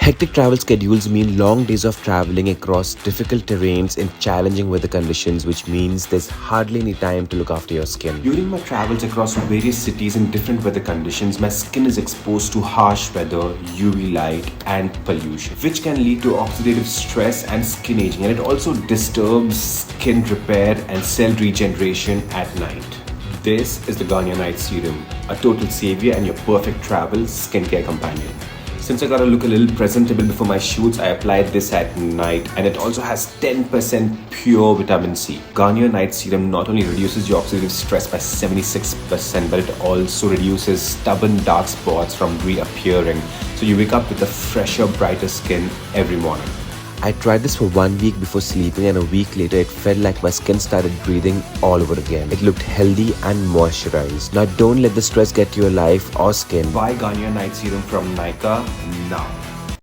Hectic travel schedules mean long days of traveling across difficult terrains in challenging weather conditions, which means there's hardly any time to look after your skin. During my travels across various cities in different weather conditions, my skin is exposed to harsh weather, UV light, and pollution, which can lead to oxidative stress and skin aging, and it also disturbs skin repair and cell regeneration at night. This is the Garnier Night Serum, a total savior and your perfect travel skincare companion. Since I gotta look a little presentable before my shoots, I applied this at night, and it also has 10% pure vitamin C. Garnier Night Serum not only reduces your oxidative stress by 76%, but it also reduces stubborn dark spots from reappearing. So you wake up with a fresher, brighter skin every morning. I tried this for 1 week before sleeping, and a week later it felt like my skin started breathing all over again. It looked healthy and moisturized. Now don't let the stress get to your life or skin. Buy Garnier Night Serum from Nykaa now.